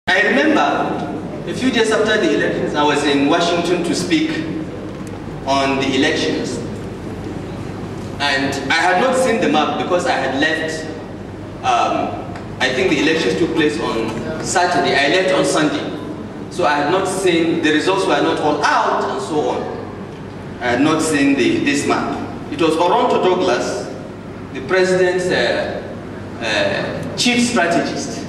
I remember a few days after the elections, I was in Washington to speak on the elections. And I had not seen the map because I had left, I think the elections took place on Saturday. I left on Sunday. So I had not seen, the results were not all out and so on. I had not seen this map. It was Oronto Douglas, the president's chief strategist,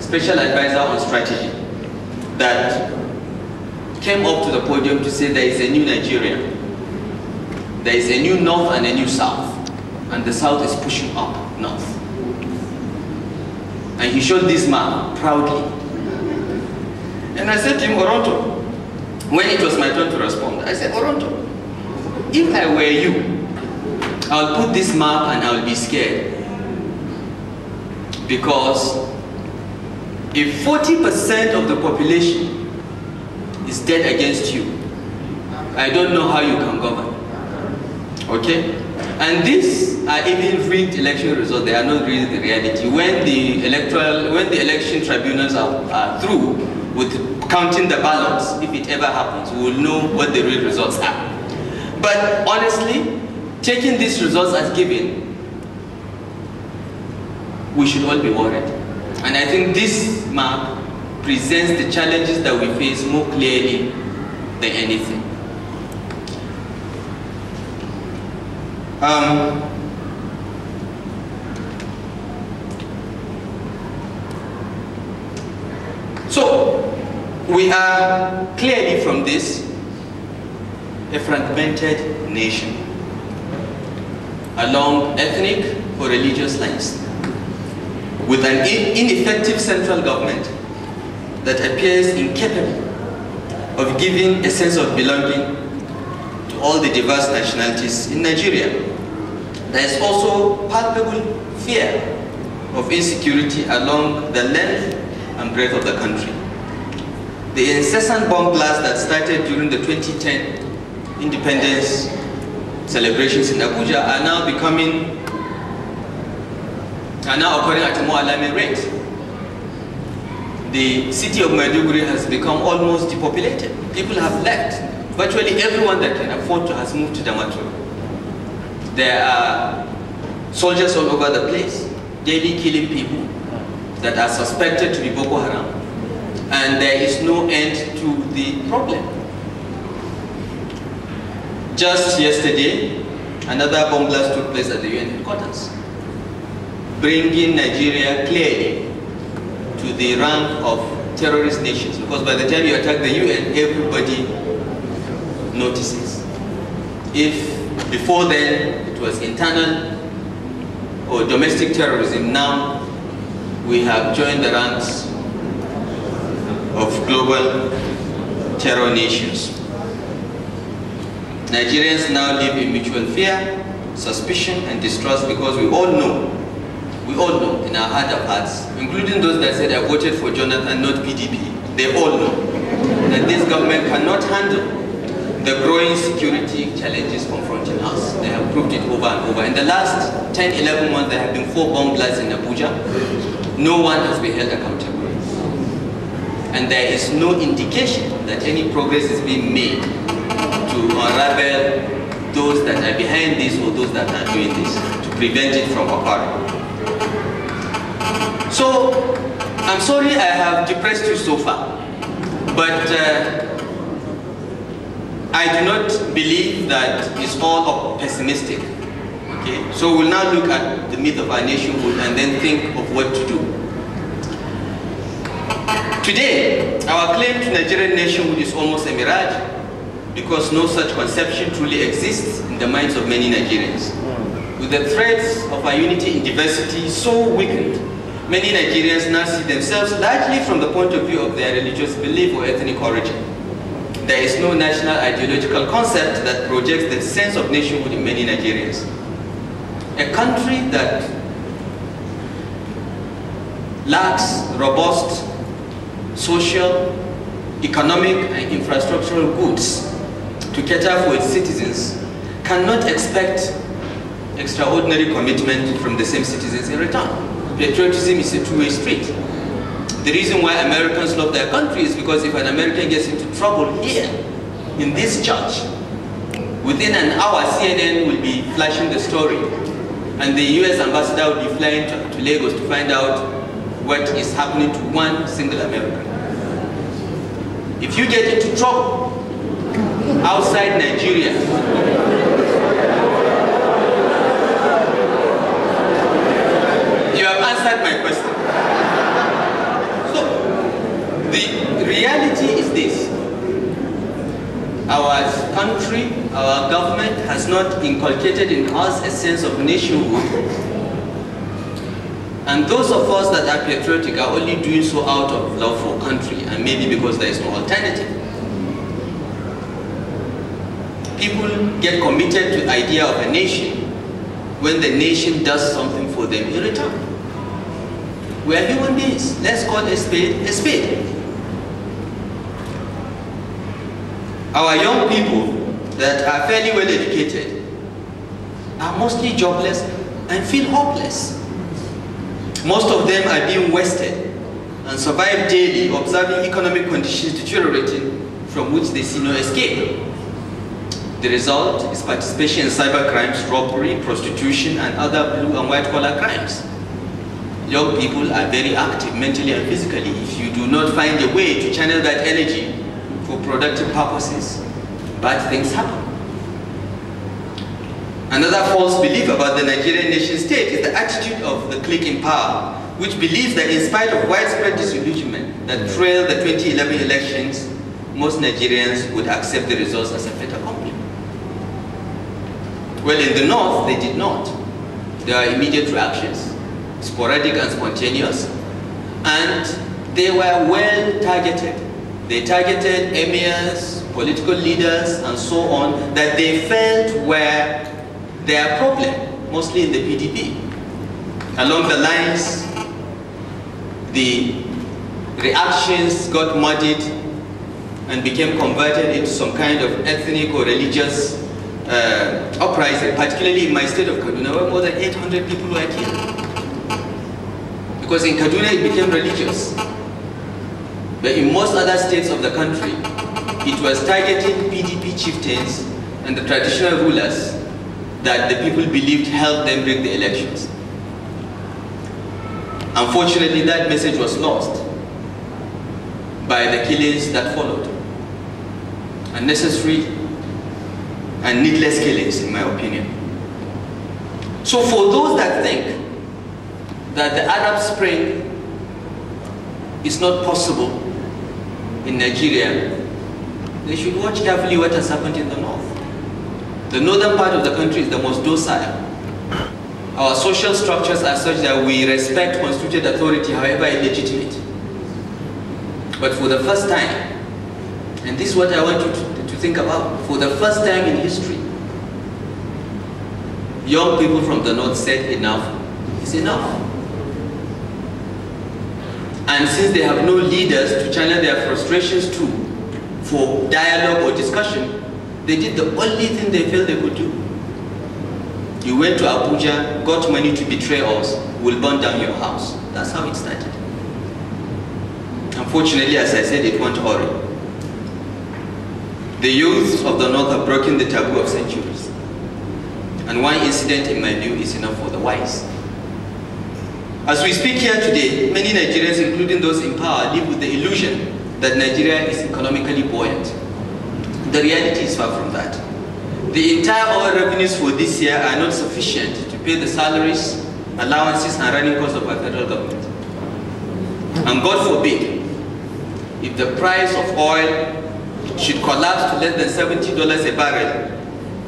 special advisor on strategy, that came up to the podium to say there is a new Nigeria. There is a new North and a new South, and the South is pushing up North. And he showed this map proudly. And I said to him, Oronto, when it was my turn to respond, I said, Oronto, if I were you, I'll put this map and I'll be scared. Because if 40% of the population is dead against you, I don't know how you can govern. Okay? And these are even rigged election results. They are not really the reality. When the election tribunals are through with counting the ballots, if it ever happens, we will know what the real results are. But honestly, taking these results as given, we should all be worried. And I think this map presents the challenges that we face more clearly than anything. So, we are clearly from this a fragmented nation along ethnic or religious lines, with an ineffective central government that appears incapable of giving a sense of belonging to all the diverse nationalities in Nigeria. There is also palpable fear of insecurity along the length and breadth of the country. The incessant bomb blasts that started during the 2010 independence celebrations in Abuja are now occurring at a more alarming rate. The city of Maiduguri has become almost depopulated. People have left. Virtually everyone that can afford to has moved to Damaturu. There are soldiers all over the place, daily killing people that are suspected to be Boko Haram. And there is no end to the problem. Just yesterday, another bomb blast took place at the UN headquarters, bringing Nigeria clearly to the rank of terrorist nations, because by the time you attack the UN, everybody notices. If before then it was internal or domestic terrorism, now we have joined the ranks of global terror nations. Nigerians now live in mutual fear, suspicion, and distrust, because we all know in our heart of hearts, including those that said I voted for Jonathan, not PDP, they all know that this government cannot handle the growing security challenges confronting us. They have proved it over and over. In the last 10, 11 months, there have been 4 bomb blasts in Abuja. No one has been held accountable. And there is no indication that any progress is being made to unravel those that are behind this or those that are doing this, to prevent it from occurring. So, I'm sorry I have depressed you so far, but I do not believe that it's all pessimistic. Okay? So we'll now look at the myth of our nationhood and then think of what to do. Today, our claim to Nigerian nationhood is almost a mirage, because no such conception truly exists in the minds of many Nigerians. With the threads of our unity in diversity so weakened, many Nigerians now see themselves largely from the point of view of their religious belief or ethnic origin. There is no national ideological concept that projects the sense of nationhood in many Nigerians. A country that lacks robust social, economic, and infrastructural goods to cater for its citizens cannot expect extraordinary commitment from the same citizens in return. Patriotism is a two-way street. The reason why Americans love their country is because if an American gets into trouble here, in this church, within an hour, CNN will be flashing the story, and the US ambassador will be flying to Lagos to find out what is happening to one single American. If you get into trouble outside Nigeria, you have answered my question. So, the reality is this. Our country, our government has not inculcated in us a sense of nationhood. And those of us that are patriotic are only doing so out of love for country and maybe because there is no alternative. People get committed to the idea of a nation when the nation does something for them in return. We are human beings. Let's call a spade a spade. Our young people that are fairly well educated are mostly jobless and feel hopeless. Most of them are being wasted and survive daily observing economic conditions deteriorating from which they see no escape. The result is participation in cyber crimes, robbery, prostitution, and other blue and white collar crimes. Young people are very active mentally and physically. If you do not find a way to channel that energy for productive purposes, bad things happen. Another false belief about the Nigerian nation state is the attitude of the clique in power, which believes that in spite of widespread disillusionment that trailed the 2011 elections, most Nigerians would accept the results as a fait accompli. Well, in the north, they did not. There were immediate reactions, sporadic and spontaneous, and they were well targeted. They targeted emirs, political leaders, and so on, that they felt were their problem, mostly in the PDP. Along the lines, the reactions got muddied and became converted into some kind of ethnic or religious uprising, particularly in my state of Kaduna, where more than 800 people were killed. Because in Kaduna it became religious. But in most other states of the country, it was targeting PDP chieftains and the traditional rulers that the people believed helped them rig the elections. Unfortunately, that message was lost by the killings that followed. Unnecessary and needless killings, in my opinion. So for those that think that the Arab Spring is not possible in Nigeria, they should watch carefully what has happened in the north. The northern part of the country is the most docile. Our social structures are such that we respect constituted authority, however illegitimate. But for the first time, and this is what I want you to think about, for the first time in history, young people from the north said enough is enough. And since they have no leaders to channel their frustrations to for dialogue or discussion, they did the only thing they felt they could do. You went to Abuja, got money to betray us, we'll burn down your house. That's how it started. Unfortunately, as I said, it won't hurry. The youth of the north have broken the taboo of centuries. And one incident, in my view, is enough for the wise. As we speak here today, many Nigerians, including those in power, live with the illusion that Nigeria is economically buoyant. The reality is far from that. The entire oil revenues for this year are not sufficient to pay the salaries, allowances, and running costs of our federal government. And God forbid, if the price of oil should collapse to less than $70 a barrel,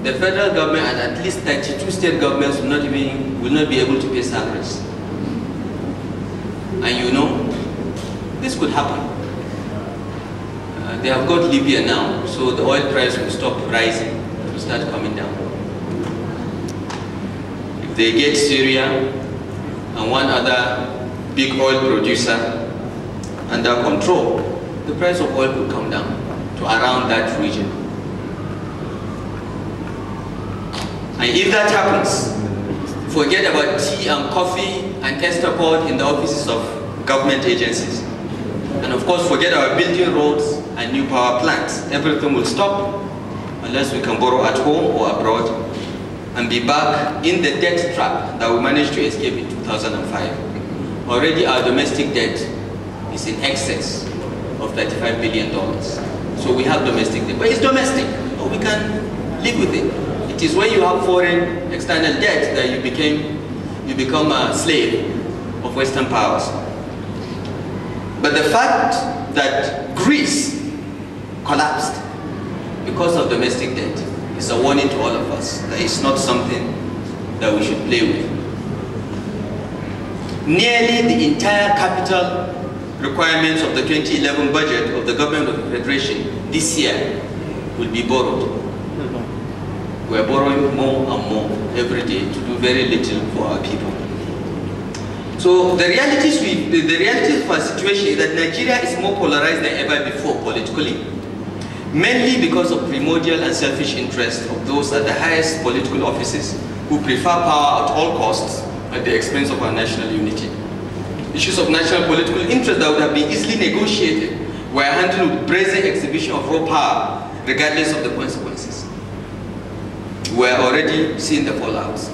the federal government and at least 32 state governments will not be able to pay salaries. And you know, this could happen. They have got Libya now, so the oil price will stop rising, it will start coming down. If they get Syria and one other big oil producer under control, the price of oil will come down to around that region. And if that happens, forget about tea and coffee and Esther pot in the offices of government agencies. And of course, forget our building roads and new power plants. Everything will stop unless we can borrow at home or abroad and be back in the debt trap that we managed to escape in 2005. Already our domestic debt is in excess of $35 billion. So we have domestic debt, but it's domestic, so we can live with it. It is when you have foreign external debt that you become a slave of Western powers. But the fact that Greece collapsed because of domestic debt is a warning to all of us that it's not something that we should play with. Nearly the entire capital requirements of the 2011 budget of the government of the Federation this year will be borrowed. We are borrowing more and more every day to do very little for our people. So the reality of our situation is that Nigeria is more polarized than ever before politically, mainly because of primordial and selfish interests of those at the highest political offices who prefer power at all costs at the expense of our national unity. Issues of national political interest that would have been easily negotiated were handled with brazen exhibition of raw power, regardless of the consequences. We are already seeing the fallouts.